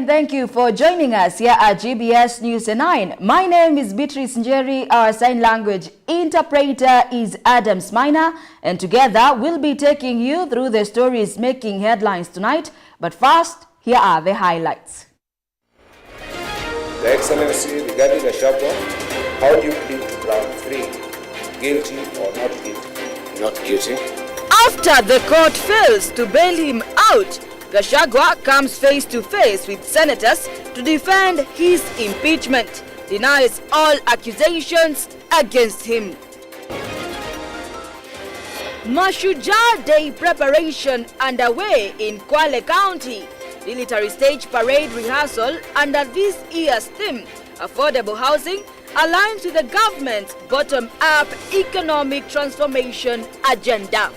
and thank you for joining us here at GBS News 9. My name is Beatrice Njeri. Our sign language interpreter is Adam Smina, and together we'll be taking you through the stories making headlines tonight. But first, here are the highlights. Your Excellency, regarding Gachagua, how do you plead to ground 3? Guilty or not guilty? Not guilty. After the court fails to bail him out, Gachagua comes face to face with senators to defend his impeachment, denies all accusations against him. Mashujaa Day preparation underway in Kwale County. Military stage parade rehearsal under this year's theme, affordable housing, aligns with the government's bottom-up economic transformation agenda.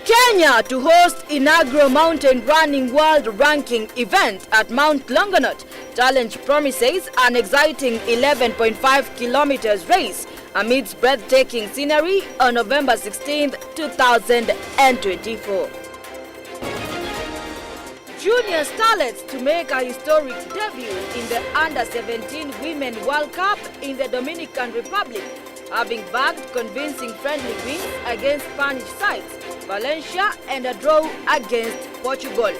Kenya to host inaugural mountain running world ranking event at Mount Longonot. Challenge promises an exciting 11.5 kilometers race amidst breathtaking scenery on November 16, 2024. Junior starlets to make a historic debut in the Under-17 Women World Cup in the Dominican Republic, having bagged convincing friendly wins against Spanish sides, Valencia, and a draw against Portugal.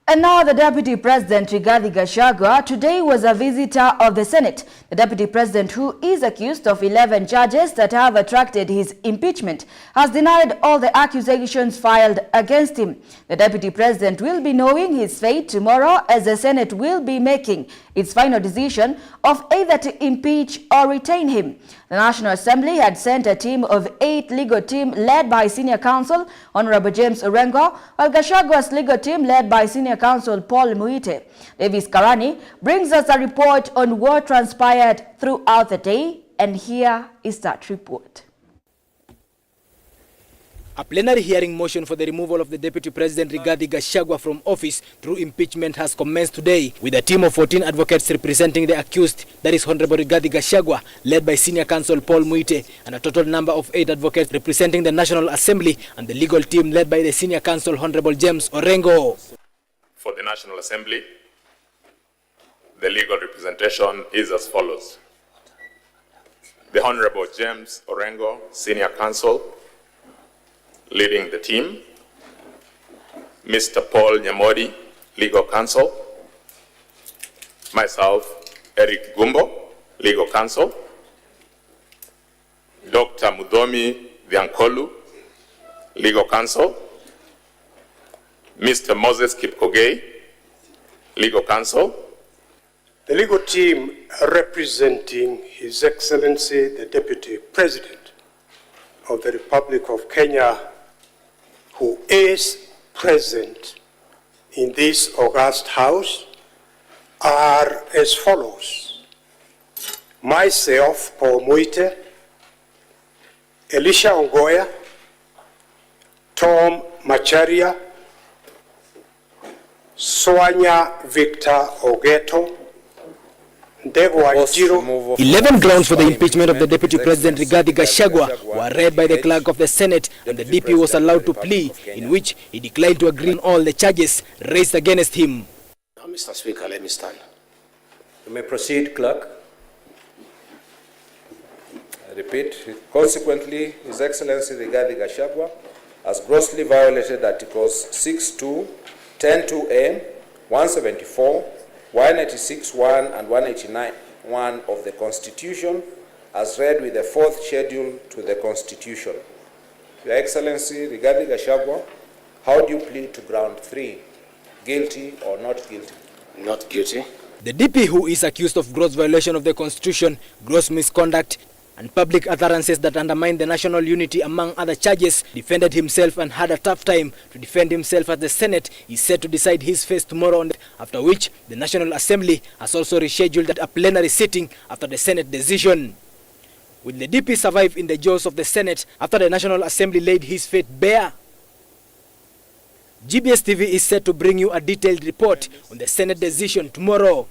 And now the Deputy President Rigathi Gachagua today was a visitor of the Senate. The Deputy President, who is accused of 11 charges that have attracted his impeachment, has denied all the accusations filed against him. The Deputy President will be knowing his fate tomorrow, as the Senate will be making its final decision of either to impeach or retain him. The National Assembly had sent a team of 8 legal team led by Senior Counsel Honorable James Orengo, while Gachagua's legal team led by Senior Counsel Paul Muite. Davis Karani brings us a report on what transpired throughout the day, and here is that report. A plenary hearing motion for the removal of the Deputy President Rigathi Gachagua from office through impeachment has commenced today, with a team of 14 advocates representing the accused, that is Honorable Rigathi Gachagua, led by Senior Counsel Paul Muite, and a total number of 8 advocates representing the National Assembly and the legal team led by the Senior Counsel Honorable James Orengo. For the National Assembly, the legal representation is as follows. The Honorable James Orengo, Senior Counsel, leading the team. Mr. Paul Nyamodi, Legal Counsel. Myself, Eric Gumbo, Legal Counsel. Dr. Mudomi Viankolu, Legal Counsel. Mr. Moses Kipkogei, Legal Counsel. The legal team representing His Excellency the Deputy President of the Republic of Kenya, who is present in this august house, are as follows. Myself, Paul Muite, Elisha Ongoya, Tom Macharia, Soanya Victor Ogeto, 11 grounds for the impeachment of the Deputy President Rigathi Gachagua were read by the clerk of the Senate, and the DP was allowed to plea, in which he declined to agree on all the charges raised against him. Now, Mr. Speaker, let me stand. You may proceed, clerk. I repeat, consequently, His Excellency Rigathi Gachagua has grossly violated Articles 6.2, 10.2a, 174, 186.1 and 189.1 of the Constitution, as read with the 4th schedule to the Constitution. Your Excellency Rigathi Gachagua, how do you plead to ground 3? Guilty or not guilty? Not guilty. The DP, who is accused of gross violation of the Constitution, gross misconduct, and public utterances that undermine the national unity, among other charges, defended himself and had a tough time to defend himself as the Senate is set to decide his fate tomorrow, after which the National Assembly has also rescheduled a plenary sitting after the Senate decision. Will the DP survive in the jaws of the Senate after the National Assembly laid his fate bare? GBS TV is set to bring you a detailed report on the Senate decision tomorrow.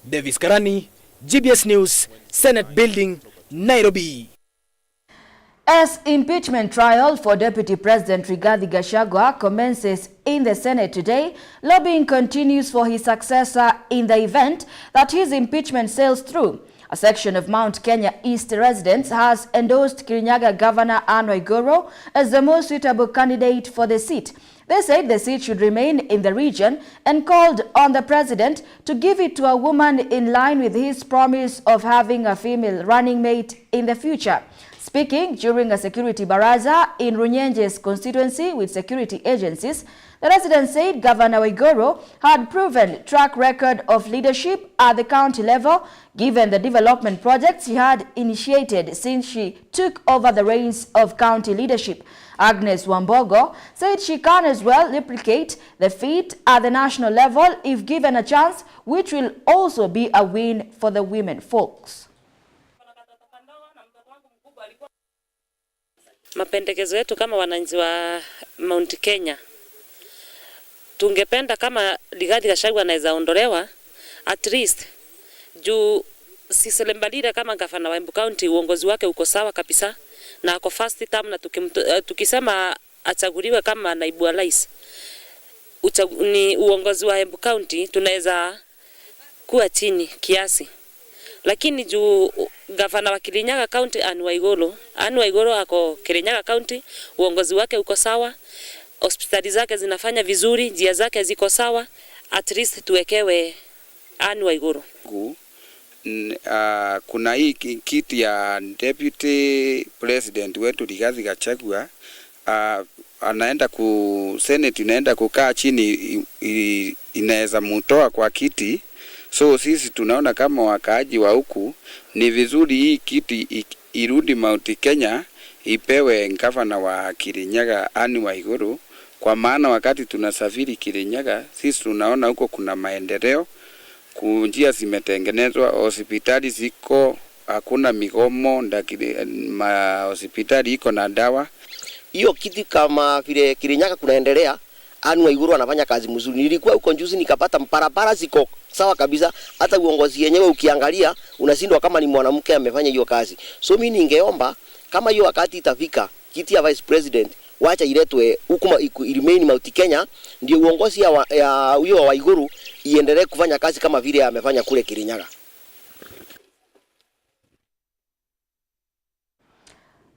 Davis Karani, GBS News, Senate Building, Nairobi. As impeachment trial for Deputy President Rigathi Gachagua commences in the Senate today, lobbying continues for his successor in the event that his impeachment sails through. A section of Mount Kenya East residents has endorsed Kirinyaga Governor Anne Waiguru as the most suitable candidate for the seat. They said the seat should remain in the region and called on the president to give it to a woman in line with his promise of having a female running mate in the future. Speaking during a security baraza in Runyenje's constituency with security agencies, the residents said Governor Waiguru had proven track record of leadership at the county level, given the development projects she had initiated since she took over the reins of county leadership. Agnes Wambogo said she can as well replicate the feat at the national level if given a chance, which will also be a win for the women folks. Mapendekezo yetu kama wananchi wa Mount Kenya, tungependa kama Rigathi Gachagua anaweza ondolewa at least juu Siselembalira kama gavana wa Embu County uongozi wake uko sawa kabisa na ako first term, na tukisema achaguliwe kama naibu wa rais ni uongozi wa Embu County tunaweza kuwa chini kiasi, lakini juu gavana wa Kirinyaga County Anne Waiguru ako Kirinyaga County, uongozi wake uko sawa, hospitali zake zinafanya vizuri, njia zake ziko sawa, at least tuwekewe Anne Waiguru. Kuna hii kiti ya deputy president wetu Rigathi Gachagua, anaenda Senate inaenda kukaa chini, inaweza mutoa kwa kiti. So sisi tunaona kama wakaaji wa huku ni vizuri hii kiti irudi Mount Kenya, ipewe gavana wa Kirinyaga Anne Waiguru, kwa maana wakati tunasafiri Kirinyaga sisi tunaona huko kuna maendeleo, njia zimetengenezwa, hospitali ziko, hakuna migomo, hospitali iko na dawa. Hiyo kiti kama vile Kirinyaga kunaendelea, Anne Waiguru anafanya kazi mzuri. Nilikuwa huko juzi nikapata barabara ziko sawa kabisa, hata uongozi yenyewe ukiangalia unashindwa kama ni mwanamke amefanya hiyo kazi. So mimi ningeomba kama hiyo wakati itafika, kiti ya vice president wacha iletwe huku remain Mount Kenya, ndio uongozi ya huyo wa Waiguru iendelee kufanya kazi kama vile amefanya kule Kirinyaga.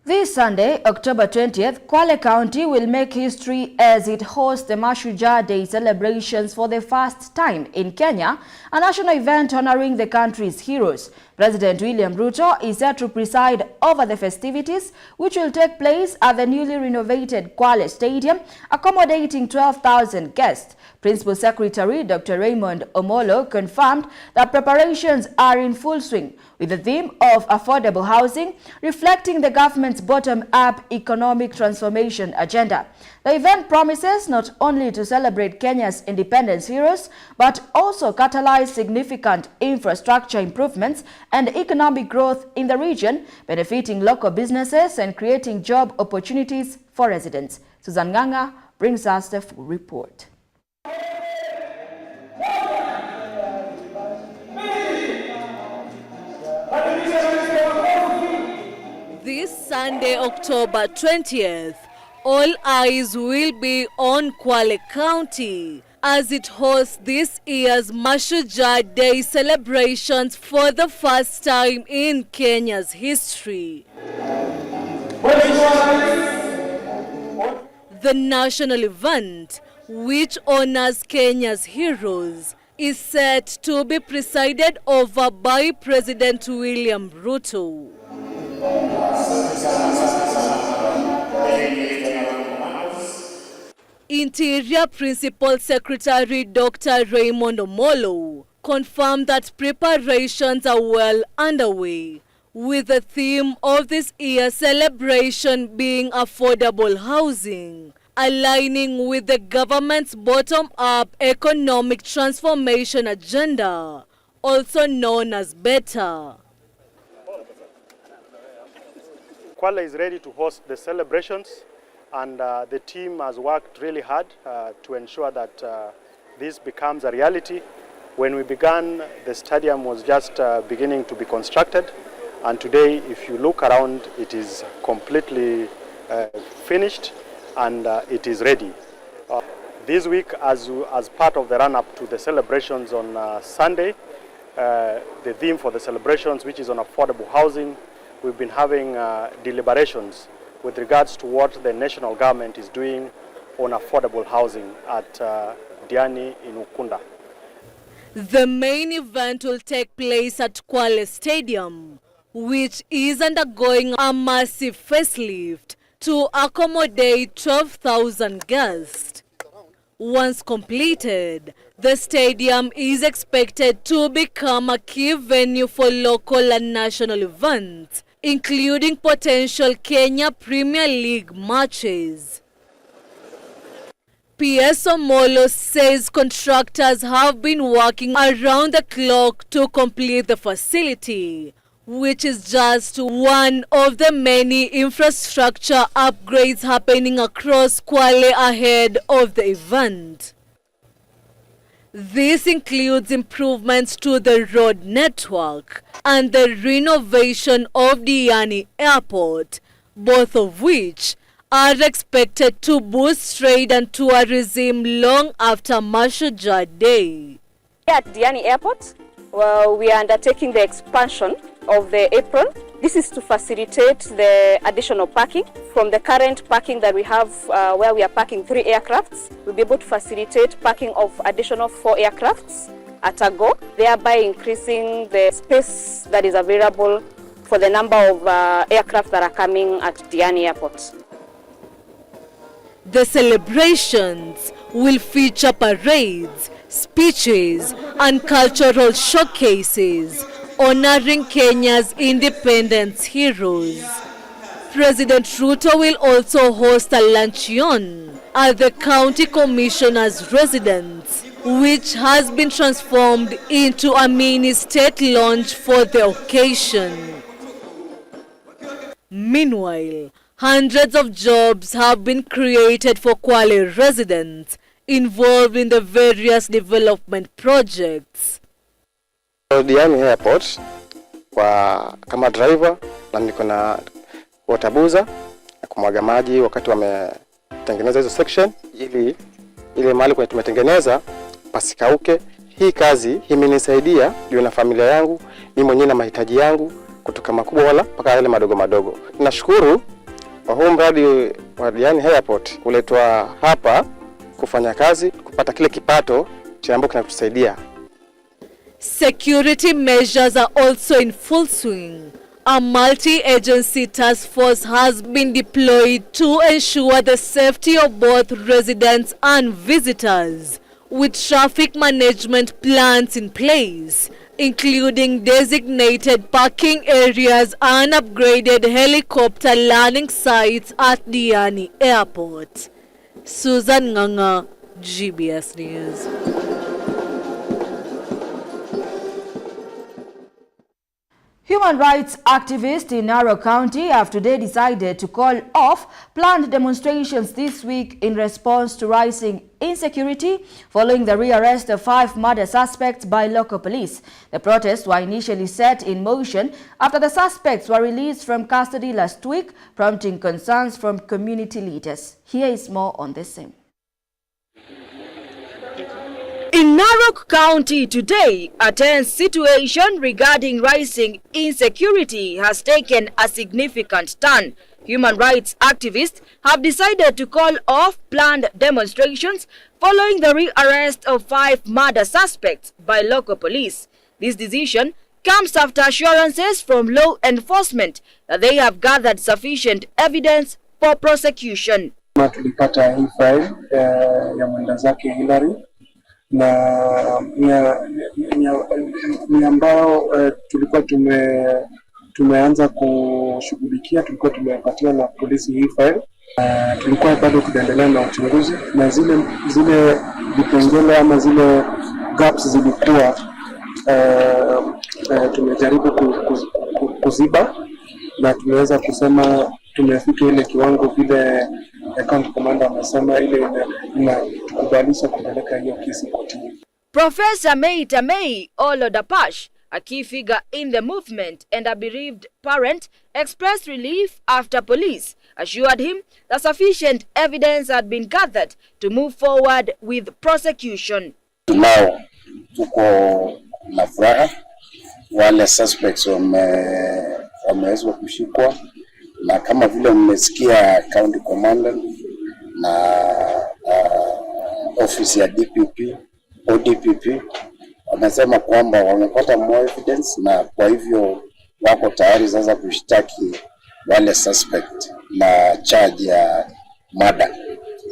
This Sunday, October 20th, Kwale County will make history as it hosts the Mashujaa Day celebrations for the first time in Kenya, a national event honoring the country's heroes. President William Ruto is set to preside over the festivities, which will take place at the newly renovated Kwale Stadium, accommodating 12,000 guests. Principal Secretary Dr. Raymond Omolo confirmed that preparations are in full swing, with the theme of affordable housing reflecting the government's bottom-up economic transformation agenda. The event promises not only to celebrate Kenya's independence heroes, but also catalyze significant infrastructure improvements and economic growth in the region, benefiting local businesses and creating job opportunities for residents. Susan Nganga brings us the full report. This Sunday, October 20th, all eyes will be on Kwale County as it hosts this year's Mashujaa Day celebrations for the first time in Kenya's history. The national event, which honors Kenya's heroes, is set to be presided over by President William Ruto. Interior Principal Secretary Dr. Raymond Omolo confirmed that preparations are well underway, with the theme of this year's celebration being affordable housing, aligning with the government's bottom-up economic transformation agenda, also known as BETTER. Kwale is ready to host the celebrations, and the team has worked really hard to ensure that this becomes a reality. When we began, the stadium was just beginning to be constructed, And today, if you look around, it is completely finished and it is ready. This week, as part of the run-up to the celebrations on Sunday, the theme for the celebrations, which is on affordable housing, we've been having deliberations with regards to what the national government is doing on affordable housing at Diani in Ukunda. The main event will take place at Kwale Stadium, which is undergoing a massive facelift to accommodate 12,000 guests. Once completed, the stadium is expected to become a key venue for local and national events, including potential Kenya Premier League matches. PS Omolo says contractors have been working around the clock to complete the facility, which is just one of the many infrastructure upgrades happening across Kwale ahead of the event. This includes improvements to the road network and the renovation of Diani Airport, both of which are expected to boost trade and tourism long after Mashujaa Day. At Diani Airport, we are undertaking the expansion of the apron. This is to facilitate the additional parking. From the current parking that we have, where we are parking 3 aircrafts, we'll be able to facilitate parking of additional 4 aircrafts at a go, thereby increasing the space that is available for the number of aircraft that are coming at Diani Airport. The celebrations will feature parades, speeches, and cultural showcases honoring Kenya's independence heroes. President Ruto will also host a luncheon at the County Commissioner's residence, which has been transformed into a mini state lounge for the occasion. Meanwhile, hundreds of jobs have been created for Kwale residents involved in the various development projects. Diani Airport kama driver na niko na watabuza na kumwaga maji wakati wametengeneza hizo section ili ile mahali kwa tumetengeneza pasikauke. Hii kazi imenisaidia ndio na familia yangu, mimi mwenyewe na mahitaji yangu kutoka makubwa wala mpaka yale madogo madogo. Ninashukuru kwa huu mradi wa Diani Airport kuletwa hapa kufanya kazi, kupata kile kipato cha ambacho kinatusaidia. Security measures are also in full swing. A multi-agency task force has been deployed to ensure the safety of both residents and visitors, with traffic management plans in place, including designated parking areas and upgraded helicopter landing sites at Diani Airport. Susan Nganga, GBS News. Human rights activists in Narok County have today decided to call off planned demonstrations this week in response to rising insecurity following the rearrest of 5 murder suspects by local police. The protests were initially set in motion after the suspects were released from custody last week, prompting concerns from community leaders. Here is more on this same. In Narok County today, a tense situation regarding rising insecurity has taken a significant turn. Human rights activists have decided to call off planned demonstrations following the rearrest of 5 murder suspects by local police. This decision comes after assurances from law enforcement that they have gathered sufficient evidence for prosecution. Tulipata hii file ya mwenda zake Hillary na ni ambao tulikuwa tumeanza kushughulikia, tulikuwa tumepatia na polisi hii file. Tulikuwa bado tunaendelea na uchunguzi na zile vipengele ama zile gaps zilikuwa tumejaribu kuziba na tumeweza kusema tumefika ile kiwango vile account commander amesema ile inatukubalisha kupeleka hiyo kesi kotini. Professor Mei Tamei Olodapash a key figure in the movement and a bereaved parent, expressed relief after police assured him that sufficient evidence had been gathered to move forward with prosecution. Now, tuko na furaha, wale suspects wameweza kushikwa, na kama vile mmesikia county commandant na office ya DPP ODPP wamesema kwamba wamepata more evidence, na kwa hivyo wako tayari sasa kushtaki wale suspect na charge ya murder.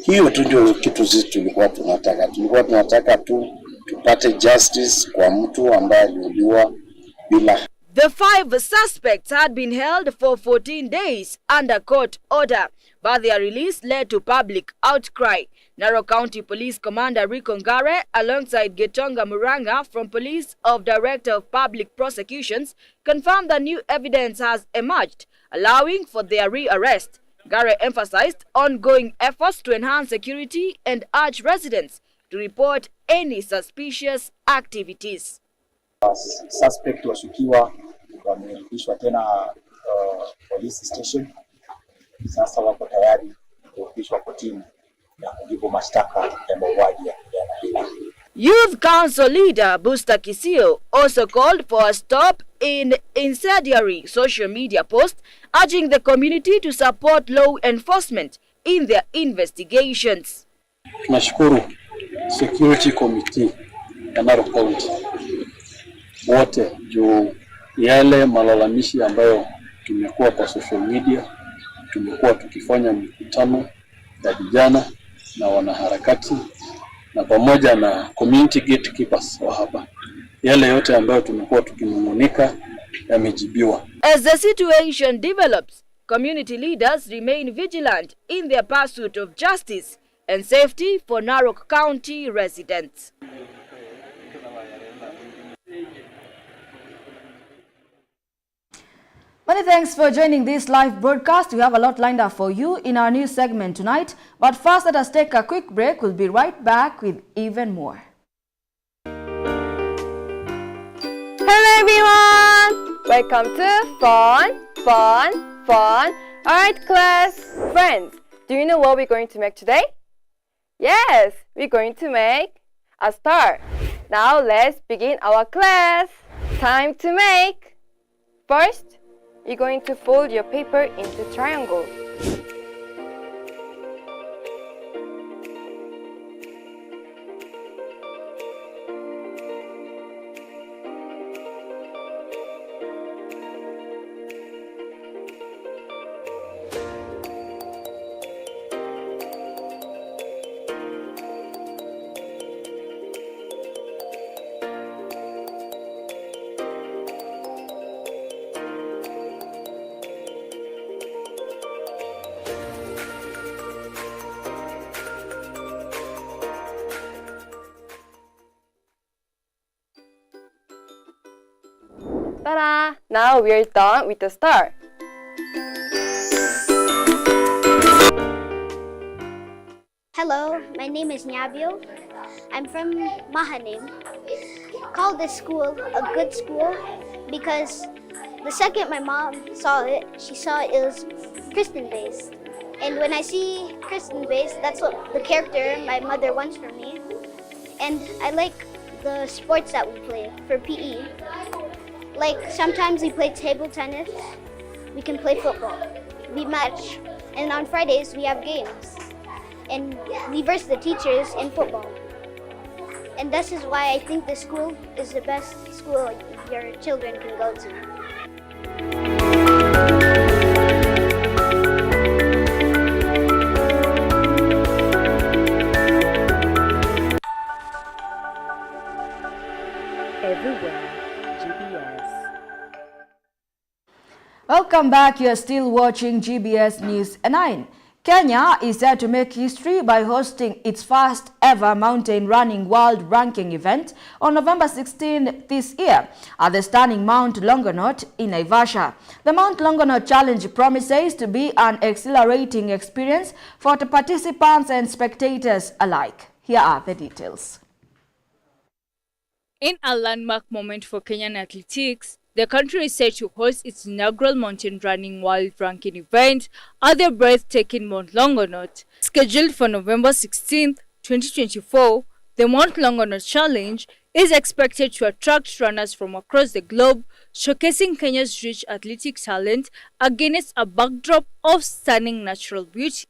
Hiyo tu ndio kitu sisi tulikuwa tunataka tu tupate justice kwa mtu ambaye aliuliwa bila. The 5 suspects had been held for 14 days under court order, but their release led to public outcry. Narok County Police Commander Rico Ngare, alongside Getonga Muranga from Police of Director of Public Prosecutions, confirmed that new evidence has emerged, allowing for their rearrest. Ngare emphasized ongoing efforts to enhance security and urge residents to report any suspicious activities. Suspect washukiwa wamerudishwa tena police station. Sasa wako tayari kurudishwa kotini na kujibu mashtaka ya mauaji ya kijana. Youth Council leader Busta Kisio also called for a stop in incendiary social media posts, urging the community to support law enforcement in their investigations. Tunashukuru Security Committee ya Narok County wote juu yale malalamishi ambayo tumekuwa kwa social media, tumekuwa tukifanya mikutano ya vijana na wanaharakati na pamoja na community gatekeepers wa hapa. Yale yote ambayo tumekuwa tukinung'unika yamejibiwa. As the situation develops, community leaders remain vigilant in their pursuit of justice and safety for Narok County residents. Many thanks for joining this live broadcast. We have a lot lined up for you in our news segment tonight. But first, let us take a quick break. We'll be right back with even more. Hello everyone! Welcome to Fun! Alright class, friends, do you know what we're going to make today? Yes, we're going to make a star. Now let's begin our class. Time to make. First, you're going to fold your paper into triangles. Ta-da! Now we're done with the star. Hello, my name is Nyabio. I'm from Mahanim. Called this school a good school because the second my mom saw it, she saw it was Christian-based. And when I see Christian-based, that's what the character my mother wants from me. And I like the sports that we play for PE. Like sometimes we play table tennis, we can play football, we match, and on Fridays we have games. And we verse the teachers in football. And this is why I think the school is the best school your children can go to. Everywhere, GBS. Welcome back. You are still watching GBS News 9. Kenya is set to make history by hosting its first ever mountain running world ranking event on November 16 this year at the stunning Mount Longonot in Naivasha. The Mount Longonot Challenge promises to be an exhilarating experience for the participants and spectators alike. Here are the details. In a landmark moment for Kenyan athletics, the country is set to host its inaugural mountain running world ranking event at the breathtaking Mount Longonot. Scheduled for November 16, 2024, the Mount Longonot Challenge is expected to attract runners from across the globe, showcasing Kenya's rich athletic talent against a backdrop of stunning natural beauty.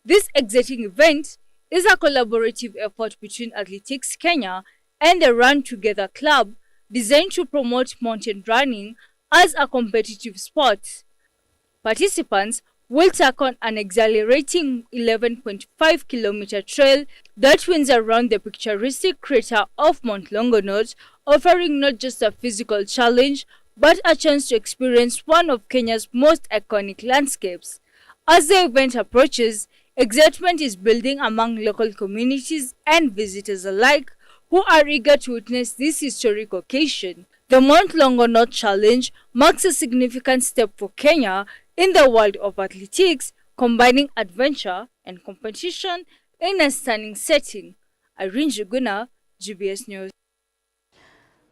This exciting event is a collaborative effort between Athletics Kenya and the Run Together Club, designed to promote mountain running as a competitive sport. Participants will tackle an exhilarating 11.5-kilometer trail that winds around the picturesque crater of Mount Longonot, offering not just a physical challenge, but a chance to experience one of Kenya's most iconic landscapes. As the event approaches, excitement is building among local communities and visitors alike, who are eager to witness this historic occasion. The Mount Longonot Challenge marks a significant step for Kenya in the world of athletics, combining adventure and competition in a stunning setting. Irene Juguna, GBS News.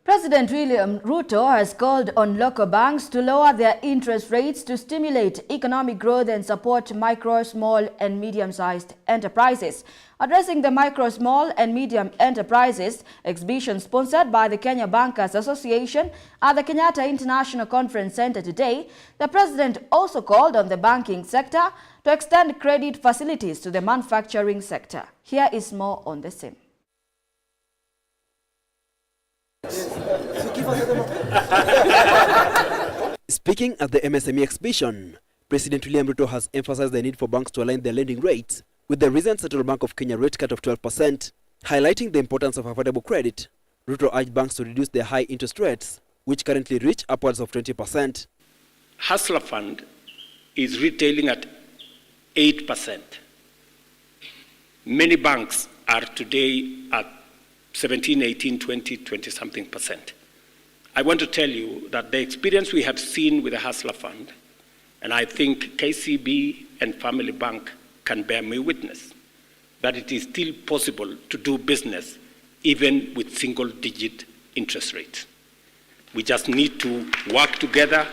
President William Ruto has called on local banks to lower their interest rates to stimulate economic growth and support micro, small and medium-sized enterprises. Addressing the micro, small and medium enterprises exhibition sponsored by the Kenya Bankers Association at the Kenyatta International Conference Center today, the president also called on the banking sector to extend credit facilities to the manufacturing sector. Here is more on the same. Speaking at the MSME exhibition, President William Ruto has emphasized the need for banks to align their lending rates with the recent Central Bank of Kenya rate cut of 12%, highlighting the importance of affordable credit. Ruto urged banks to reduce their high interest rates, which currently reach upwards of 20%. Hustler Fund is retailing at 8%. Many banks are today at 17, 18, 20, 20-something percent. I want to tell you that the experience we have seen with the Hustler Fund, and I think KCB and Family Bank can bear me witness, that it is still possible to do business even with single-digit interest rates. We just need to work together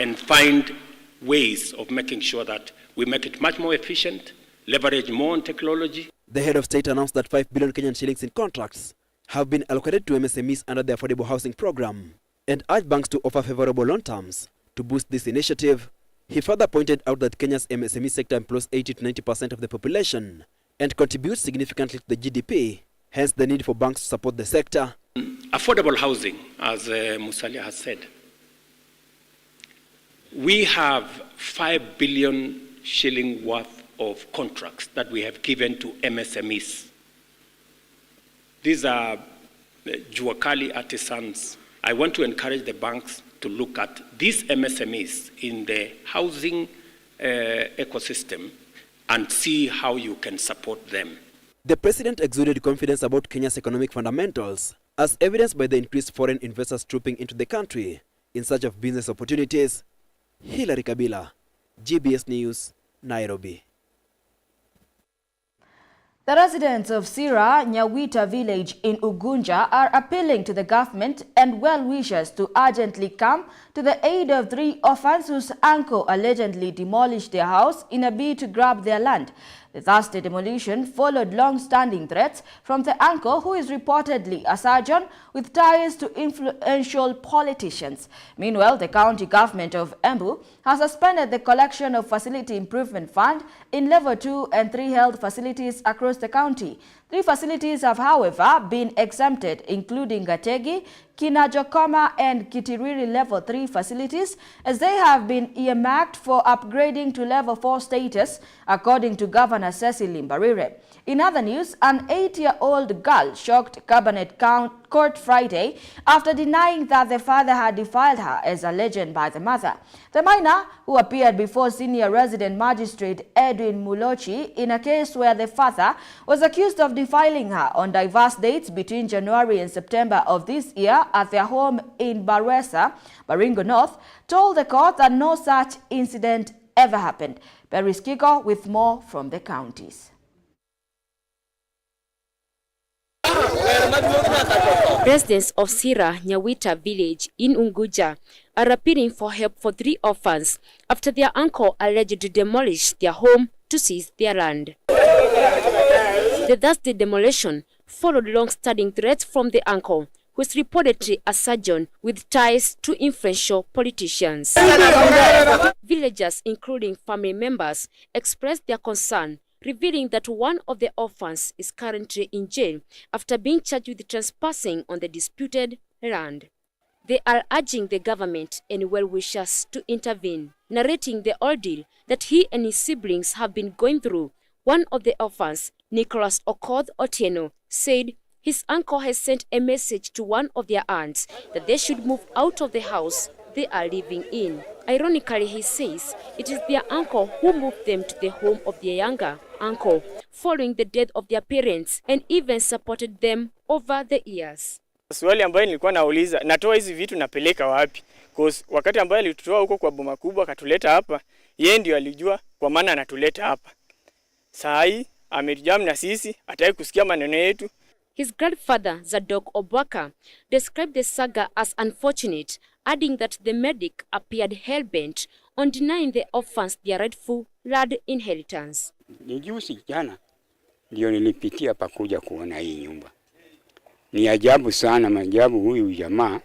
and find ways of making sure that we make it much more efficient, leverage more on technology. The head of state announced that 5 billion Kenyan shillings in contracts have been allocated to MSMEs under the Affordable Housing Program and urged banks to offer favorable loan terms to boost this initiative. He further pointed out that Kenya's MSME sector employs 80 to 90% of the population and contributes significantly to the GDP, hence the need for banks to support the sector. Affordable housing, as Musalia has said. We have 5 billion shilling worth of contracts that we have given to MSMEs. These are Juakali artisans. I want to encourage the banks to look at these MSMEs in the housing ecosystem and see how you can support them. The president exuded confidence about Kenya's economic fundamentals, as evidenced by the increased foreign investors trooping into the country in search of business opportunities. Hilary Kabila, GBS News, Nairobi. The residents of Sira Nyawita village in Ugunja are appealing to the government and well-wishers to urgently come to the aid of 3 orphans whose uncle allegedly demolished their house in a bid to grab their land. The Thursday demolition followed long-standing threats from the uncle, who is reportedly a surgeon with ties to influential politicians. Meanwhile, the county government of Embu has suspended the collection of Facility Improvement Fund in Level 2 and 3 health facilities across the county. 3 facilities have, however, been exempted, including Gategi, Kinajokoma and Kitiriri Level 3 facilities, as they have been earmarked for upgrading to Level 4 status, according to Governor Cecil Mbarire. In other news, an 8-year-old girl shocked Cabinet Court Friday after denying that the father had defiled her, as alleged by the mother. The minor, who appeared before Senior Resident Magistrate Edwin Mulochi in a case where the father was accused of defiling her on diverse dates between January and September of this year at their home in Barwesa, Baringo North, told the court that no such incident ever happened. Paris Kiko with more from the counties. Residents of Sira Nyawita village in Unguja are appealing for help for 3 orphans after their uncle alleged to demolish their home to seize their land. The Thursday demolition followed long-standing threats from the uncle, who is reportedly a surgeon with ties to influential politicians. Villagers, including family members, expressed their concern, revealing that one of the orphans is currently in jail after being charged with trespassing on the disputed land. They are urging the government and well-wishers to intervene, narrating the ordeal that he and his siblings have been going through. One of the orphans, Nicholas Okoth Otieno, said his uncle has sent a message to one of their aunts that they should move out of the house they are living in. Ironically, he says it is their uncle who moved them to the home of their younger uncle following the death of their parents and even supported them over the years. Swali ambayo nilikuwa nauliza, natoa hizi vitu napeleka wapi? Because wakati ambaye alitutoa huko kwa boma kubwa akatuleta hapa, yeye ndio alijua kwa maana anatuleta hapa. Saa hii ametujam na sisi, hataki kusikia maneno yetu. His grandfather, Zadok Obwaka, described the saga as unfortunate, adding that the medic appeared hell-bent on denying the orphans their rightful land inheritance. Ni juzi jana ndio nilipitia pakuja kuona hii nyumba. Ni ajabu sana, maajabu. Huyu jamaa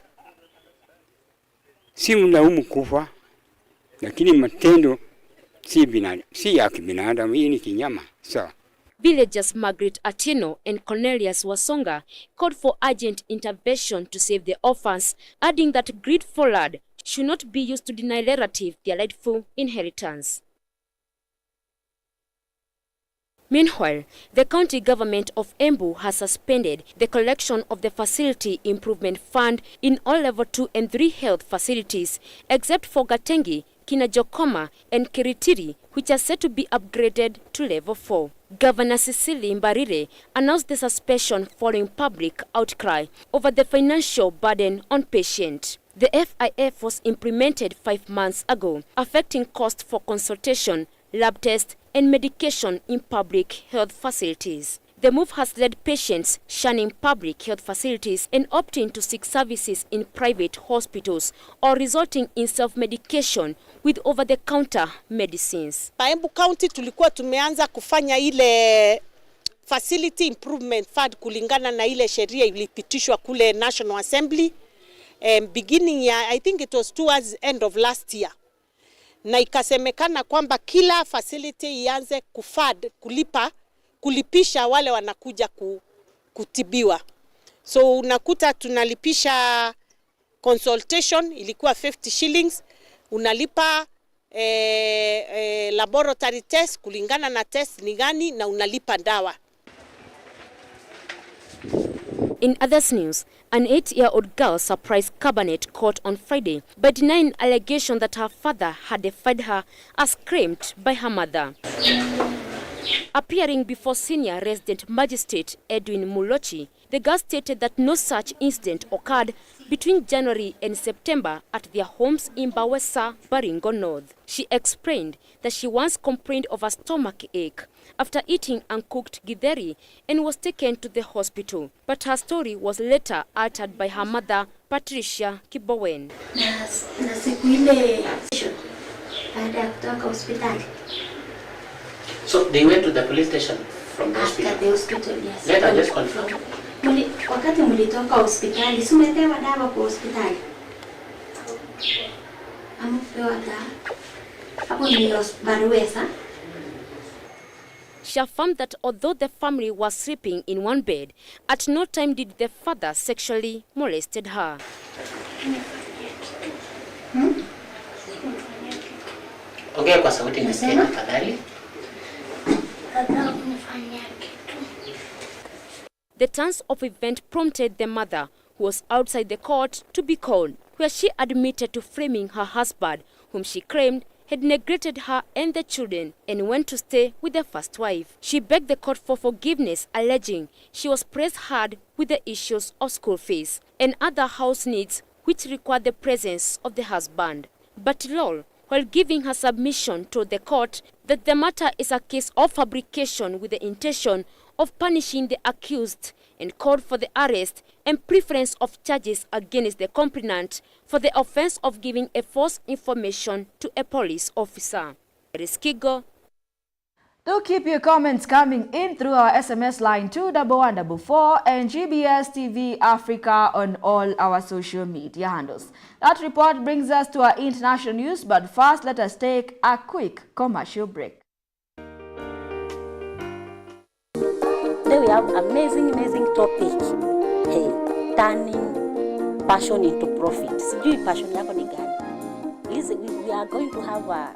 si mlaumu kufa, lakini matendo si ya kibinadamu, hii ni kinyama. Sawa. Villagers Margaret Atieno and Cornelius Wasonga called for urgent intervention to save the orphans, adding that greed for land should not be used to deny relative their rightful inheritance. Meanwhile, the county government of Embu has suspended the collection of the Facility Improvement Fund in all Level 2 and 3 health facilities, except for Gatengi, Kinajokoma and Kiritiri, which are set to be upgraded to Level 4. Governor Cecily Mbarire announced the suspension following public outcry over the financial burden on patients. The FIF was implemented 5 months ago, affecting costs for consultation, lab tests, and medication in public health facilities. The move has led patients shunning public health facilities and opting to seek services in private hospitals or resulting in self-medication with over-the-counter medicines. Embu County tulikuwa tumeanza kufanya ile Facility Improvement Fund kulingana na ile sheria ilipitishwa kule National Assembly beginning ya, I think it was towards the end of last year. Na ikasemekana kwamba kila facility ianze kulipisha wale wanakuja kutibiwa. So unakuta tunalipisha consultation ilikuwa 50 shillings, unalipa laboratory test kulingana na test ni gani, na unalipa dawa. In other news, an 8-year-old girl surprised Cabinet Court on Friday by denying allegation that her father had defied her as claimed by her mother. Appearing before senior resident magistrate Edwin Mulochi, the girl stated that no such incident occurred between January and September at their homes in Bawesa, Baringo North. She explained that she once complained of a stomach ache after eating uncooked githeri and was taken to the hospital, but her story was later altered by her mother, Patricia Kibowen. So they went to the police station from the hospital? After the hospital, yes. Let her just confirm. Wakati mlitoka hospitali, si umepewa dawa kwa hospitali? Amepewa dawa. Hapo ndio Baruesa. She affirmed that although the family was sleeping in one bed, at no time did the father sexually molested her. Ongea kwa sauti nisikie tafadhali. The turns of event prompted the mother, who was outside the court, to be called, where she admitted to framing her husband, whom she claimed had neglected her and the children, and went to stay with the first wife. She begged the court for forgiveness, alleging she was pressed hard with the issues of school fees and other house needs which required the presence of the husband. But Lol, while giving her submission to the court that the matter is a case of fabrication with the intention of punishing the accused, and called for the arrest and preference of charges against the complainant for the offense of giving a false information to a police officer. Kigo. Do keep your comments coming in through our SMS line 21144 and GBS TV Africa on all our social media handles. That report brings us to our international news, but first let us take a quick commercial break. Today we have amazing topic. Hey, turning passion into profit. Sijui passion yako ni gani? We are going to have a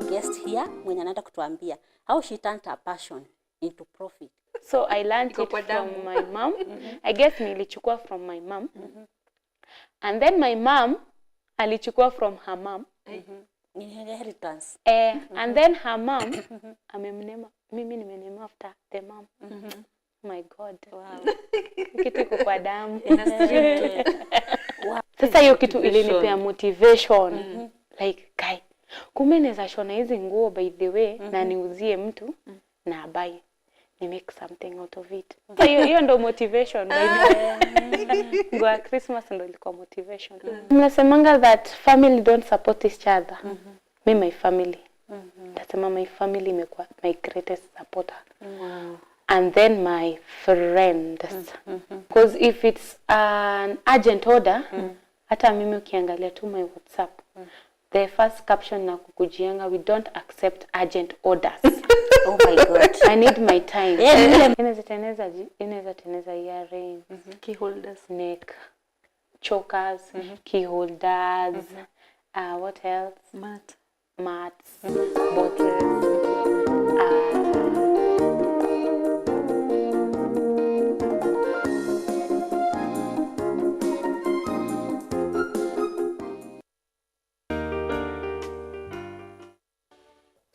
guest here mwenye anaenda kutuambia how she turned her passion into profit. So I learned it from my mom. I guess nilichukua from my mom. And then my mom alichukua from her mom. Inheritance. And then her mom mimi nimenema after the mom. My God. Wow. Kitu iko kwa damu. Sasa hiyo kitu ilinipea motivation. Like kai. Kumbe naweza shona hizi nguo by the way na niuzie mtu na abai. Ni make something out of it. Hiyo ndo motivation by the way. Kwa Christmas ndo ilikuwa motivation. Mnasemanga that family don't support each other. Me my family. Nasema my family imekuwa my greatest supporter. Wow. And then my friends. Because if it's an urgent order, hata mimi ukiangalia tu my WhatsApp, the first caption na kukujianga, we don't accept urgent orders. Oh my God. I need my time. Inaweza teneza earring, key holders, neck, chokers, key holders, what else? Mats, bottles,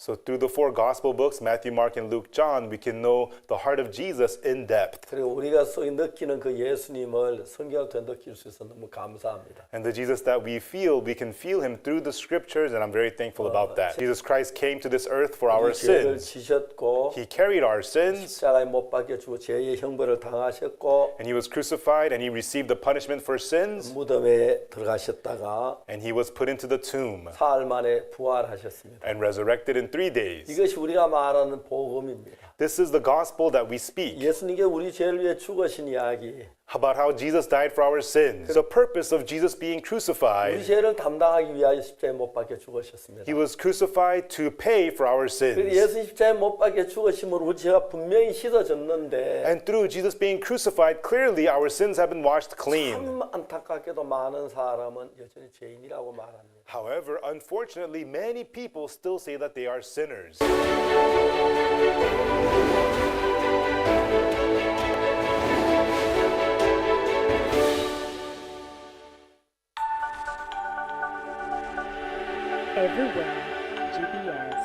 So through the four gospel books, Matthew, Mark, and Luke, John, we can know the heart of Jesus in depth. 그리고 우리가 느끼는 그 예수님을 성경을 통해 느낄 수 있어서 너무 감사합니다. And the Jesus that we can feel him through the scriptures, and I'm very thankful about that. Jesus Christ came to this earth for our sins. 지셨고, he carried our sins. 십자가에 못 박혀 죽어 죄의 형벌을 당하셨고, and he was crucified and he received the punishment for sins. 무덤에 들어가셨다가, and he was put into the tomb. 사흘 만에 부활하셨습니다. and resurrected in 3 days. 이것이 우리가 말하는 복음입니다. This is the gospel that we speak. 예수님께 우리 죄를 위해 죽으신 이야기. About how Jesus died for our sins. The purpose of Jesus being crucified. 우리 죄를 담당하기 위하여 십자가에 못 박혀 죽으셨습니다. He was crucified to pay for our sins. 예수 십자가에 못 박혀 죽으심으로 우리 죄가 분명히 씻어졌는데. And through Jesus being crucified, clearly our sins have been washed clean. 참 안타깝게도 많은 사람은 여전히 죄인이라고 말합니다. However, unfortunately, many people still say that they are sinners. Everywhere, GBS.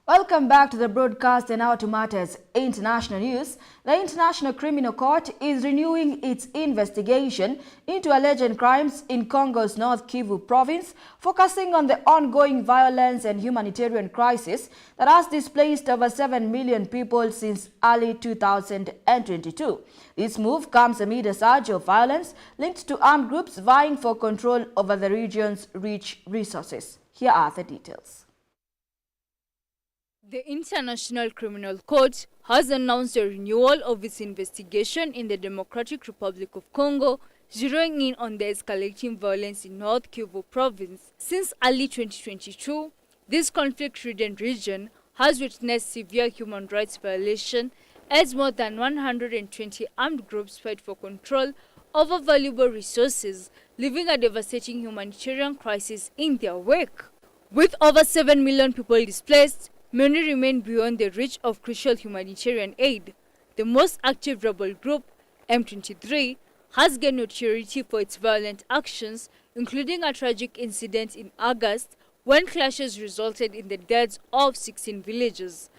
Welcome back to the broadcast, and now to matters international news. The International Criminal Court is renewing its investigation into alleged crimes in Congo's North Kivu province, focusing on the ongoing violence and humanitarian crisis that has displaced over 7 million people since early 2022. This move comes amid a surge of violence linked to armed groups vying for control over the region's rich resources. Here are the details. The International Criminal Court has announced a renewal of its investigation in the Democratic Republic of Congo, zeroing in on the escalating violence in North Kivu province. Since early 2022, this conflict-ridden region has witnessed severe human rights violations as more than 120 armed groups fight for control over valuable resources, leaving a devastating humanitarian crisis in their wake. With over 7 million people displaced, many remain beyond the reach of crucial humanitarian aid. The most active rebel group, M23, has gained notoriety for its violent actions, including a tragic incident in August when clashes resulted in the deaths of 16 villagers.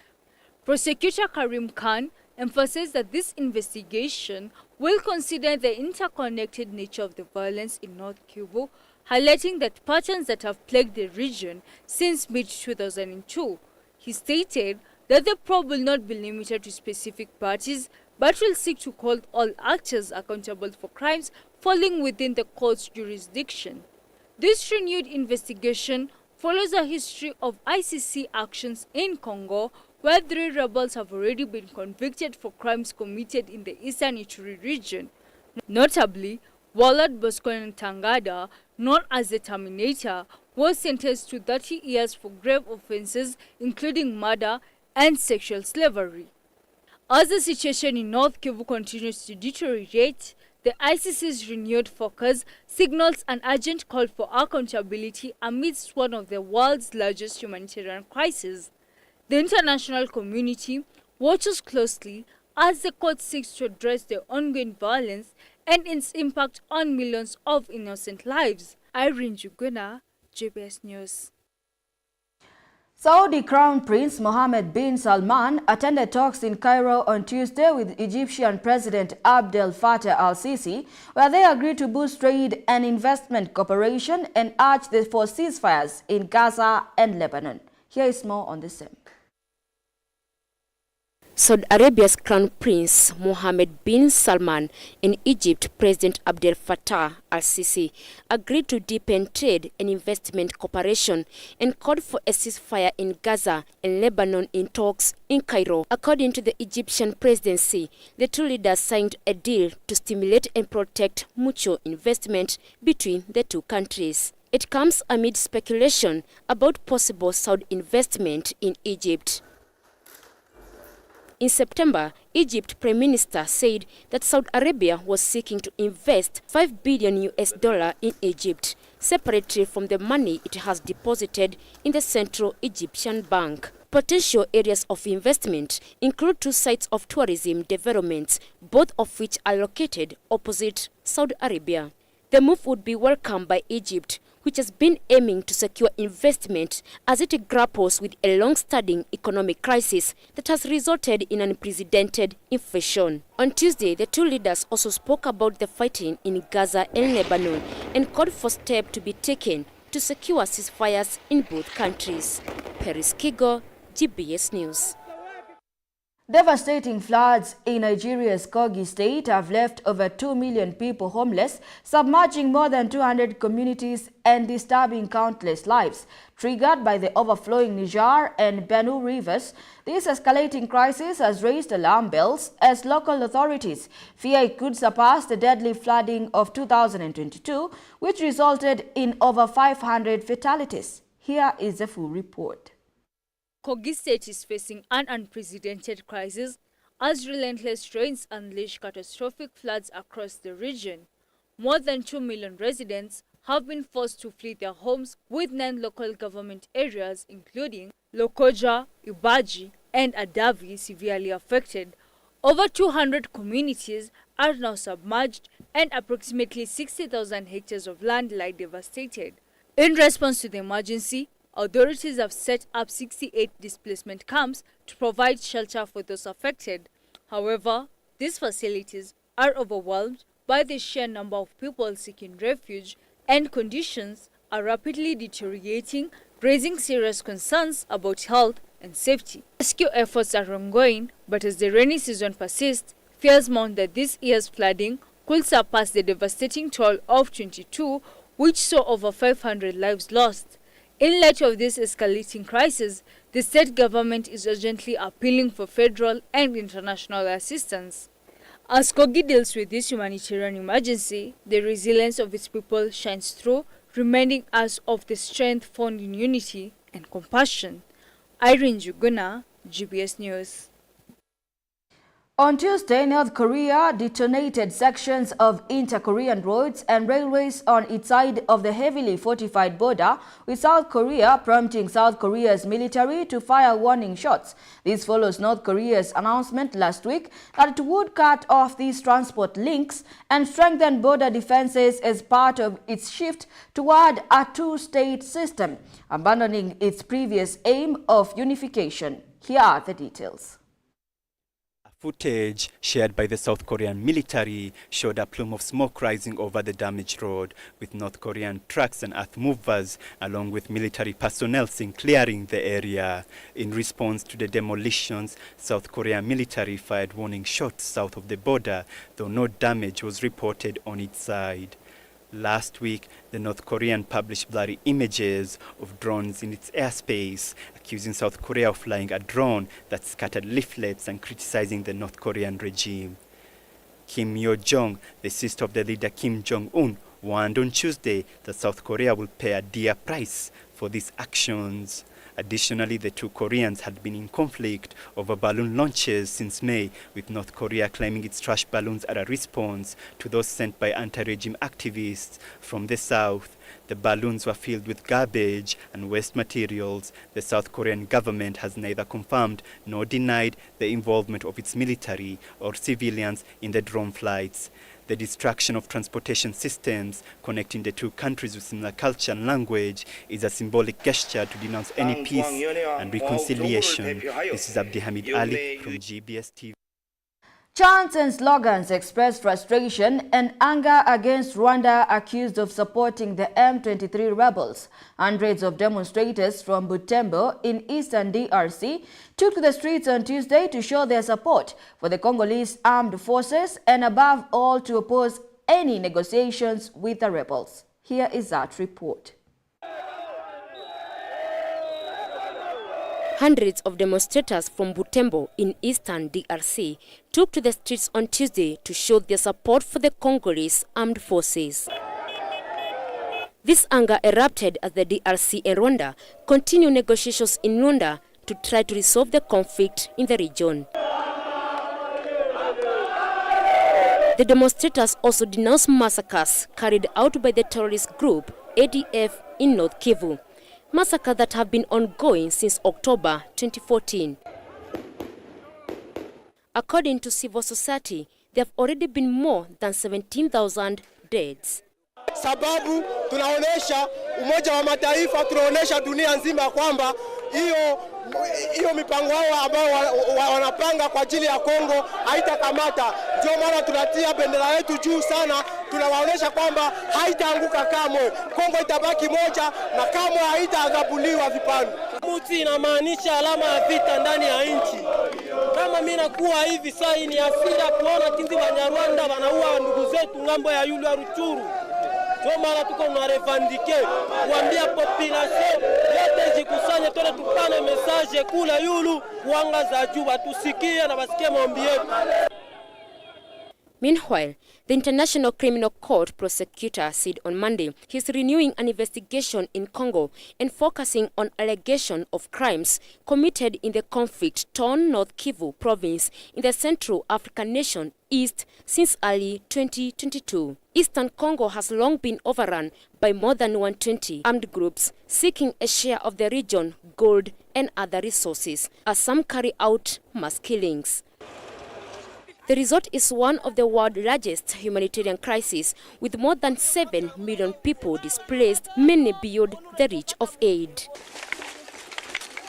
Prosecutor Karim Khan emphasized that this investigation will consider the interconnected nature of the violence in North Kivu, highlighting that patterns that have plagued the region since mid-2002. He stated that the probe will not be limited to specific parties, but will seek to hold all actors accountable for crimes falling within the court's jurisdiction. This renewed investigation follows a history of ICC actions in Congo, where 3 rebels have already been convicted for crimes committed in the Eastern Ituri region. Notably, Warlord Bosco Ntaganda, known as the Terminator, was sentenced to 30 years for grave offenses including murder and sexual slavery. As the situation in North Kivu continues to deteriorate, the ICC's renewed focus signals an urgent call for accountability amidst one of the world's largest humanitarian crises. The international community watches closely as the court seeks to address the ongoing violence and its impact on millions of innocent lives. Irene Juguna, GBS News. Saudi Crown Prince Mohammed bin Salman attended talks in Cairo on Tuesday with Egyptian President Abdel Fattah al-Sisi, where they agreed to boost trade and investment cooperation and urge for ceasefires in Gaza and Lebanon. Here is more on the same. Saudi Arabia's Crown Prince Mohammed bin Salman and Egypt President Abdel Fattah al-Sisi agreed to deepen trade and investment cooperation and called for a ceasefire in Gaza and Lebanon in talks in Cairo. According to the Egyptian presidency, the two leaders signed a deal to stimulate and protect mutual investment between the two countries. It comes amid speculation about possible Saudi investment in Egypt. In September, Egypt Prime Minister said that Saudi Arabia was seeking to invest $5 billion in Egypt, separately from the money it has deposited in the Central Egyptian Bank. Potential areas of investment include 2 sites of tourism developments, both of which are located opposite Saudi Arabia. The move would be welcomed by Egypt, which has been aiming to secure investment as it grapples with a long-standing economic crisis that has resulted in unprecedented inflation. On Tuesday, the two leaders also spoke about the fighting in Gaza and Lebanon and called for steps to be taken to secure ceasefires in both countries. Paris Kigo, GBS News. Devastating floods in Nigeria's Kogi state have left over 2 million people homeless, submerging more than 200 communities and disturbing countless lives. Triggered by the overflowing Niger and Benue rivers, this escalating crisis has raised alarm bells as local authorities fear it could surpass the deadly flooding of 2022, which resulted in over 500 fatalities. Here is the full report. Kogi State is facing an unprecedented crisis as relentless rains unleash catastrophic floods across the region. More than 2 million residents have been forced to flee their homes, with 9 local government areas including Lokoja, Ibaji and Adavi severely affected. Over 200 communities are now submerged and approximately 60,000 hectares of land lie devastated. In response to the emergency, authorities have set up 68 displacement camps to provide shelter for those affected. However, these facilities are overwhelmed by the sheer number of people seeking refuge, and conditions are rapidly deteriorating, raising serious concerns about health and safety. Rescue efforts are ongoing, but as the rainy season persists, fears mount that this year's flooding could surpass the devastating toll of 22, which saw over 500 lives lost. In light of this escalating crisis, the state government is urgently appealing for federal and international assistance. As Kogi deals with this humanitarian emergency, the resilience of its people shines through, reminding us of the strength found in unity and compassion. Irene Juguna, GBS News. On Tuesday, North Korea detonated sections of inter-Korean roads and railways on its side of the heavily fortified border with South Korea, prompting South Korea's military to fire warning shots. This follows North Korea's announcement last week that it would cut off these transport links and strengthen border defenses as part of its shift toward a two-state system, abandoning its previous aim of unification. Here are the details. Footage shared by the South Korean military showed a plume of smoke rising over the damaged road, with North Korean trucks and earth movers along with military personnel seen clearing the area. In response to the demolitions, South Korean military fired warning shots south of the border, though no damage was reported on its side. Last week, the North Korean published blurry images of drones in its airspace, accusing South Korea of flying a drone that scattered leaflets and criticizing the North Korean regime. Kim Yo-jong, the sister of the leader Kim Jong-un, warned on Tuesday that South Korea will pay a dear price for these actions. Additionally, the two Koreans had been in conflict over balloon launches since May, with North Korea claiming its trash balloons are a response to those sent by anti-regime activists from the south. The balloons were filled with garbage and waste materials. The South Korean government has neither confirmed nor denied the involvement of its military or civilians in the drone flights. The destruction of transportation systems connecting the two countries with similar culture and language is a symbolic gesture to denounce any peace and reconciliation. This is Abdihamid Ali from GBS TV. Chants and slogans express frustration and anger against Rwanda accused of supporting the M23 rebels. Hundreds of demonstrators from Butembo in eastern DRC took to the streets on Tuesday to show their support for the Congolese armed forces and above all to oppose any negotiations with the rebels. Here is that report. Hundreds of demonstrators from Butembo in eastern DRC took to the streets on Tuesday to show their support for the Congolese armed forces. This anger erupted as the DRC and Rwanda continue negotiations in Rwanda to try to resolve the conflict in the region. The demonstrators also denounced massacres carried out by the terrorist group ADF in North Kivu, massacres that have been ongoing since October 2014. According to civil society, there have already been more than 17,000 deaths. Sababu tunaonesha Umoja wa Mataifa, tunaonesha dunia nzima kwamba hiyo mipango yao ambao wanapanga kwa ajili ya Kongo haitakamata. Ndio maana tunatia bendera yetu juu sana, tunawaonesha kwamba haitaanguka kamwe. Kongo itabaki moja na kamwe haitaadhabuliwa vipande. Muti inamaanisha alama ya vita ndani ya nchi. Kama mimi nakuwa hivi sasa, ni hasira kuona kinzi Banyarwanda wanaua ndugu zetu ngambo ya yulu ya Ruchuru. Ndio maana tuko na revendike kuambia population yote jikusanye, tole tupane message kula yulu kuanga za juu watusikie na wasikie maombi yetu. Meanwhile, the International Criminal Court prosecutor said on Monday he's renewing an investigation in Congo and focusing on allegations of crimes committed in the conflict-torn North Kivu province in the Central African nation East since early 2022. Eastern Congo has long been overrun by more than 120 armed groups seeking a share of the region, gold and other resources, as some carry out mass killings. The result is one of the world's largest humanitarian crises, with more than 7 million people displaced, many beyond the reach of aid.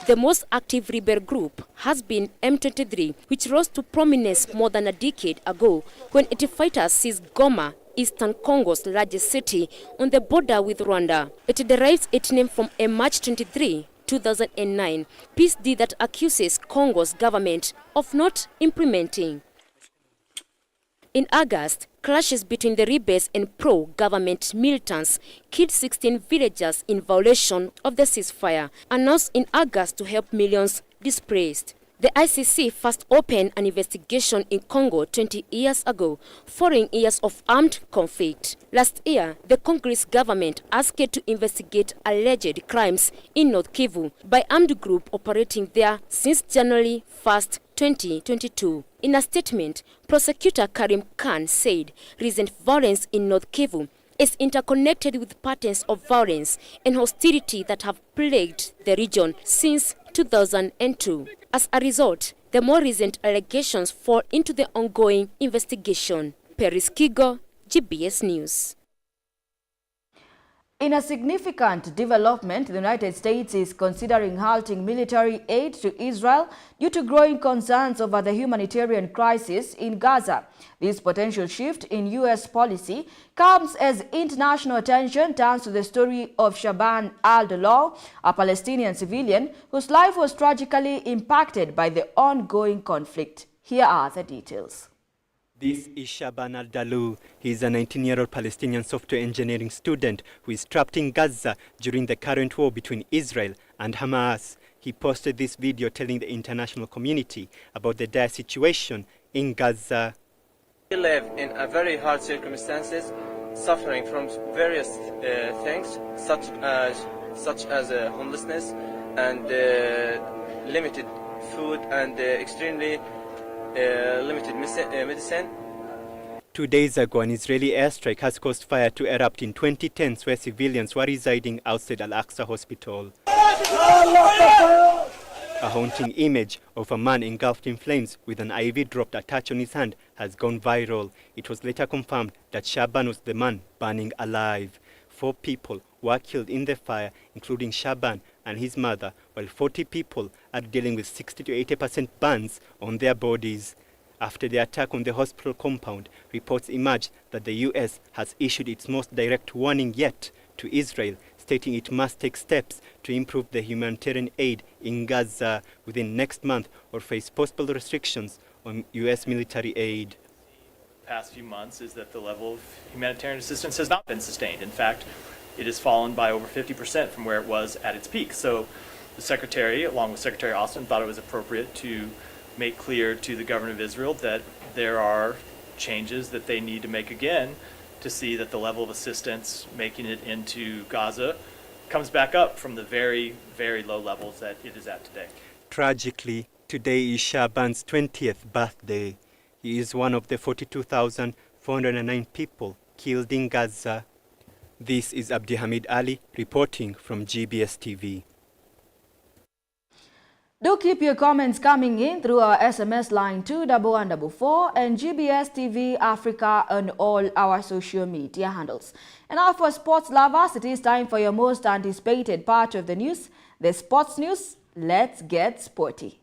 The most active rebel group has been M23, which rose to prominence more than a decade ago when its fighters seized Goma, Eastern Congo's largest city, on the border with Rwanda. It derives its name from a March 23, 2009 peace deal that accuses Congo's government of not implementing. In August, clashes between the rebels and pro-government militants killed 16 villagers in violation of the ceasefire, announced in August to help millions displaced. The ICC first opened an investigation in Congo 20 years ago, following years of armed conflict. Last year, the Congolese government asked it to investigate alleged crimes in North Kivu by armed groups operating there since January 1st, 2022. In a statement, prosecutor Karim Khan said recent violence in North Kivu is interconnected with patterns of violence and hostility that have plagued the region since 2002. As a result, the more recent allegations fall into the ongoing investigation. Paris Kigo, GBS News. In a significant development, the United States is considering halting military aid to Israel due to growing concerns over the humanitarian crisis in Gaza. This potential shift in U.S. policy comes as international attention turns to the story of Shaban al-Dalal, a Palestinian civilian whose life was tragically impacted by the ongoing conflict. Here are the details. This is Shaban al-Dalal. He is a 19-year-old Palestinian software engineering student who is trapped in Gaza during the current war between Israel and Hamas. He posted this video telling the international community about the dire situation in Gaza. We live in a very hard circumstances, suffering from various things, such as homelessness and limited food and extremely limited medicine. 2 days ago, an Israeli airstrike has caused fire to erupt in 20 tents where civilians were residing outside Al-Aqsa Hospital. A haunting image of a man engulfed in flames with an IV dropped attached on his hand has gone viral. It was later confirmed that Shaban was the man burning alive. 4 people were killed in the fire, including Shaban and his mother, while 40 people are dealing with 60 to 80% burns on their bodies. After the attack on the hospital compound, reports emerged that the U.S. has issued its most direct warning yet to Israel, stating it must take steps to improve the humanitarian aid in Gaza within next month or face possible restrictions on U.S. military aid. Past few months is that the level of humanitarian assistance has not been sustained. In fact, it has fallen by over 50% from where it was at its peak. So the Secretary, along with Secretary Austin, thought it was appropriate to make clear to the government of Israel that there are changes that they need to make again to see that the level of assistance making it into Gaza comes back up from the very, very low levels that it is at today. Tragically, today is Shaban's 20th birthday. He is one of the 42,409 people killed in Gaza. This is Abdi Hamid Ali reporting from GBS TV. Do keep your comments coming in through our SMS line 21144 and GBS TV Africa on all our social media handles. And now for sports lovers, it is time for your most anticipated part of the news, the sports news. Let's get sporty.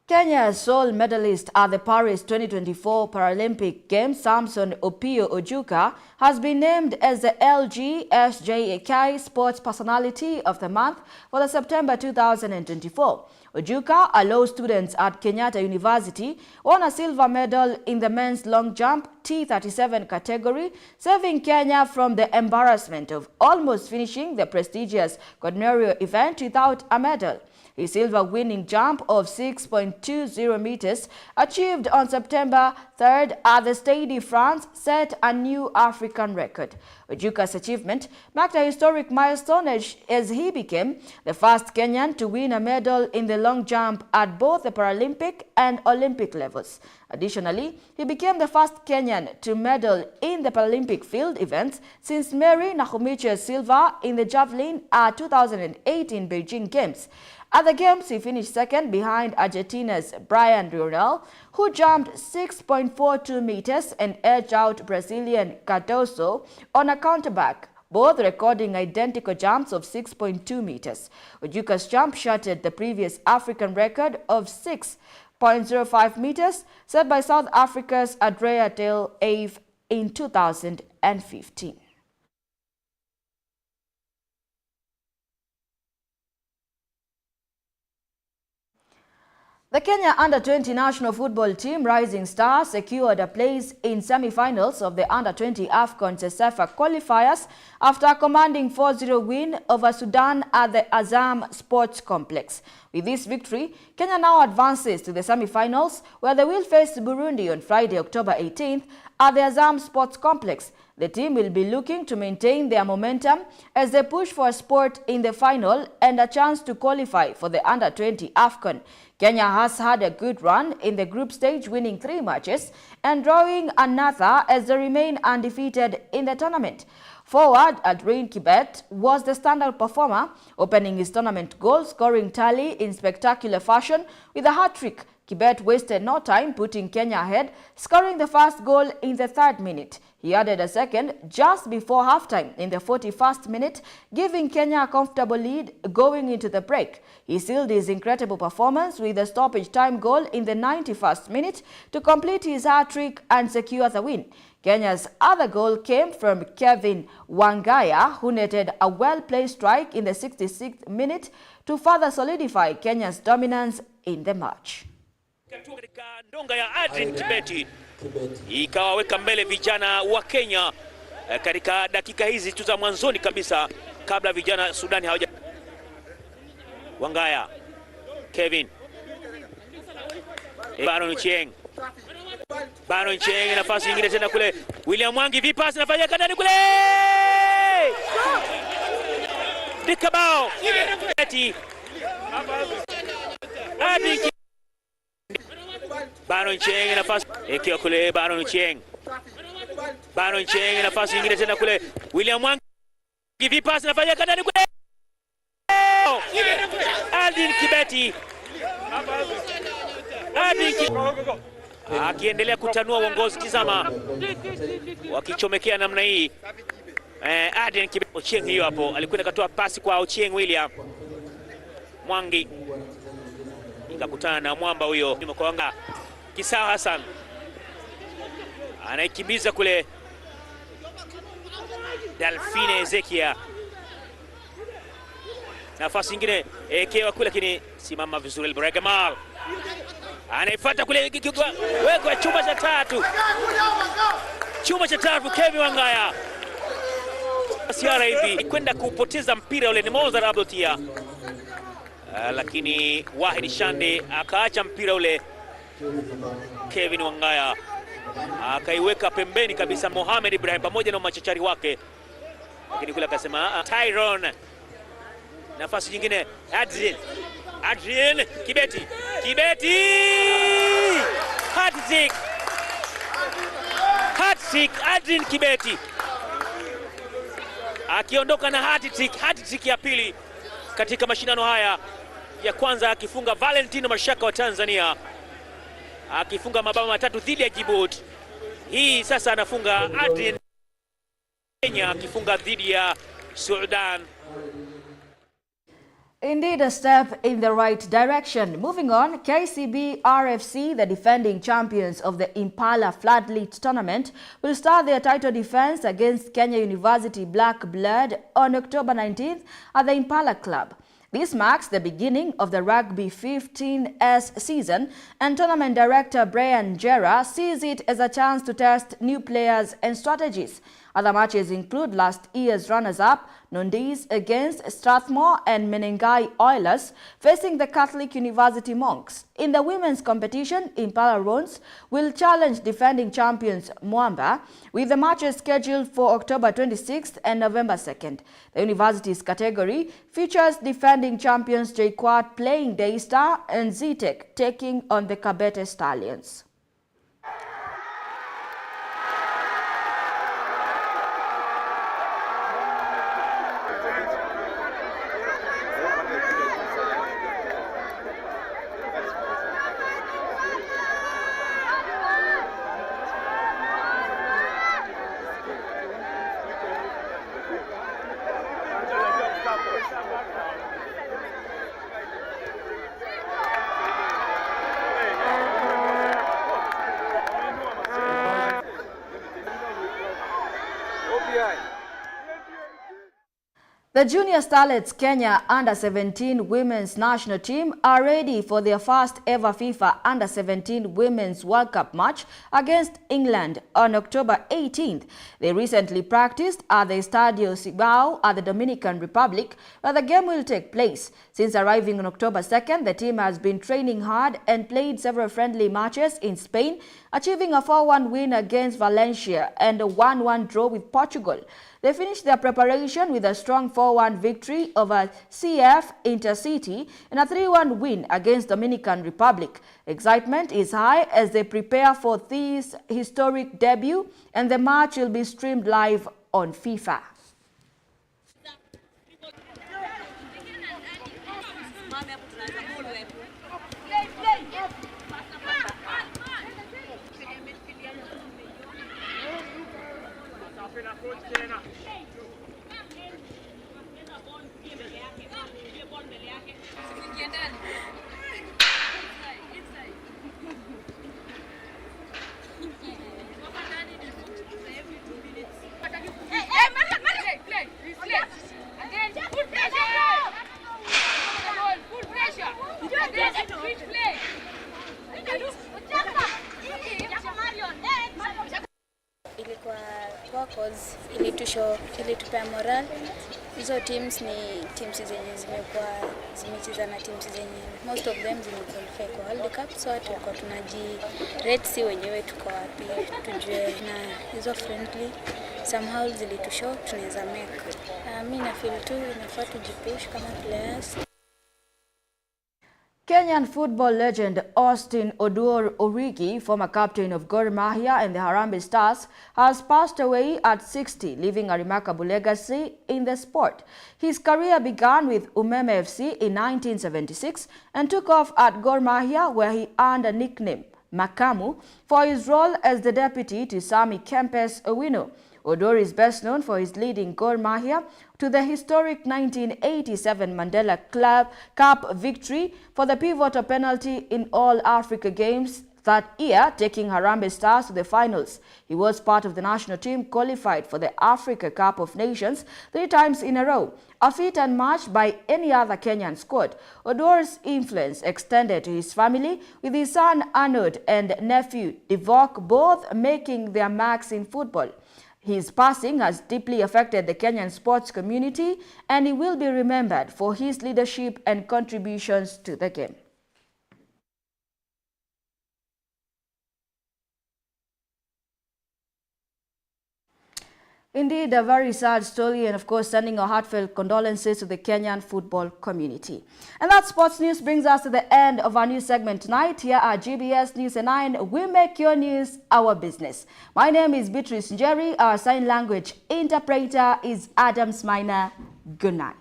Kenya's sole medalist at the Paris 2024 Paralympic Games, Samson Opio Ojuka, has been named as the LGSJAK Sports Personality of the Month for the September 2024. Ojuka, a law student at Kenyatta University, won a silver medal in the men's long jump T37 category, saving Kenya from the embarrassment of almost finishing the prestigious quadrennial event without a medal. His silver-winning jump of 6.20 meters achieved on September 3rd at the Stade de France set a new African record. Ojuka's achievement marked a historic milestone as he became the first Kenyan to win a medal in the long jump at both the Paralympic and Olympic levels. Additionally, he became the first Kenyan to medal in the Paralympic field events since Mary Nakhumiche's silver in the javelin at 2018 Beijing Games. At the Games, he finished second behind Argentina's Brian Rionel, who jumped 6.42 meters and edged out Brazilian Cardoso on a counterback, both recording identical jumps of 6.2 meters. Ojuka's jump shattered the previous African record of 6.05 meters set by South Africa's Andrea Tel Ave in 2015. The Kenya Under-20 national football team Rising Stars secured a place in semi-finals of the Under-20 AFCON CECAFA qualifiers after a commanding 4-0 win over Sudan at the Azam Sports Complex. With this victory, Kenya now advances to the semi-finals where they will face Burundi on Friday, October 18th at the Azam Sports Complex. The team will be looking to maintain their momentum as they push for a spot in the final and a chance to qualify for the Under-20 AFCON. Kenya has had a good run in the group stage, winning 3 matches and drawing another as they remain undefeated in the tournament. Forward Adrian Kibet was the standout performer, opening his tournament goal-scoring tally in spectacular fashion with a hat-trick. Kibet wasted no time putting Kenya ahead, scoring the first goal in the 3rd minute. He added a second just before halftime in the 41st minute, giving Kenya a comfortable lead going into the break. He sealed his incredible performance with a stoppage time goal in the 91st minute to complete his hat-trick and secure the win. Kenya's other goal came from Kevin Wangaya, who netted a well-placed strike in the 66th minute to further solidify Kenya's dominance in the match. Katika ndonga ya Adrian Kibeti ikawaweka mbele vijana wa Kenya katika dakika hizi tu za mwanzoni kabisa kabla vijana Sudani hawaja. Wangaya, Kevin, Baron Cheng, nafasi nyingine tena kule. William Mwangi, vipasi nafanya ndani kule. Dikabao, Kibeti, Adrian Baron Cheng nafasi ikiwa kule. Baron Cheng, nafasi nyingine tena kule. William Mwangi, vipasi nafanya ndani kule. Adrian Kibeti, akiendelea kutanua uongozi. Tizama wakichomekea namna hii. Adrian Kibeti, Ochieng hiyo hapo alikwenda katoa pasi kwa Ochieng William Mwangi, ikakutana na mwamba huyo Mkwanga. Kisao Hassan anaikimbiza kule. Delphine Ezekia, nafasi nyingine ekewa kule, lakini simama vizuri. Bregamal anaifuata kule, wekwa chuma cha tatu. Kevin Wangaya siara hivi kwenda kupoteza mpira ule, ni Mozart Abdotia, lakini Wahid Shande akaacha mpira ule. Kevin Wangaya akaiweka pembeni kabisa Mohamed Ibrahim pamoja na machachari wake, lakini kule akasema Tyrone. Nafasi nyingine Adrian Kibeti, hat-trick Adrian Kibeti akiondoka na hat-trick ya pili katika mashindano haya. Ya kwanza akifunga Valentino Mashaka wa Tanzania, akifunga mabao 3 dhidi ya Djibouti. Hii sasa anafunga Adrian Kenya akifunga dhidi ya Sudan. Indeed, a step in the right direction. Moving on, KCB RFC, the defending champions of the Impala Floodlit tournament, will start their title defense against Kenya University Black Blood on October 19th at the Impala Club. This marks the beginning of the Rugby 15S season, and tournament director Brian Jera sees it as a chance to test new players and strategies. Other matches include last year's runners-up Nondies against Strathmore and Menengai Oilers facing the Catholic University Monks. In the women's competition, Impala Rons will challenge defending champions Mwamba, with the matches scheduled for October 26th and November 2nd. The university's category features defending champions JKUAT playing Daystar and Zetec taking on the Kabete Stallions. The Junior Starlets Kenya Under-17 women's national team are ready for their first ever FIFA Under-17 Women's World Cup match against England on October 18th. They recently practiced at the Estadio Cibao at the Dominican Republic, where the game will take place. Since arriving on October 2nd, the team has been training hard and played several friendly matches in Spain, achieving a 4-1 win against Valencia and a 1-1 draw with Portugal. They finished their preparation with a strong 4-1 victory over CF Intercity and a 3-1 win against Dominican Republic. Excitement is high as they prepare for this historic debut, and the match will be streamed live on FIFA. Ilikuwa poa cause ilitupea moral. Hizo teams ni teams zenye zimecheza na teams zenye most of them zimequalify kwa World Cup, so tulikuwa tunaji-rate si wenyewe tuko wapi, tujue na hizo friendly somehow zilitushow tunaweza make. Mimi na feel tu inafaa tujipush kama players. Kenyan football legend Austin Oduor Origi, former captain of Gor Mahia and the Harambee Stars, has passed away at 60, leaving a remarkable legacy in the sport. His career began with Umeme FC in 1976 and took off at Gor Mahia, where he earned a nickname, Makamu, for his role as the deputy to Sami Kempes Owino. Oduor is best known for his leading Gor Mahia to the historic 1987 Mandela Cup victory for the pivotal penalty in all Africa Games that year, taking Harambee Stars to the finals. He was part of the national team qualified for the Africa Cup of Nations 3 times in a row, a feat unmatched by any other Kenyan squad. Oduor's influence extended to his family, with his son Arnold and nephew Divock both making their marks in football. His passing has deeply affected the Kenyan sports community, and he will be remembered for his leadership and contributions to the game. Indeed, a very sad story, and of course sending our heartfelt condolences to the Kenyan football community. And that sports news brings us to the end of our news segment tonight. Here at GBS News at 9, we make your news our business. My name is Beatrice Njeri. Our sign language interpreter is Adam Sminer. Good night.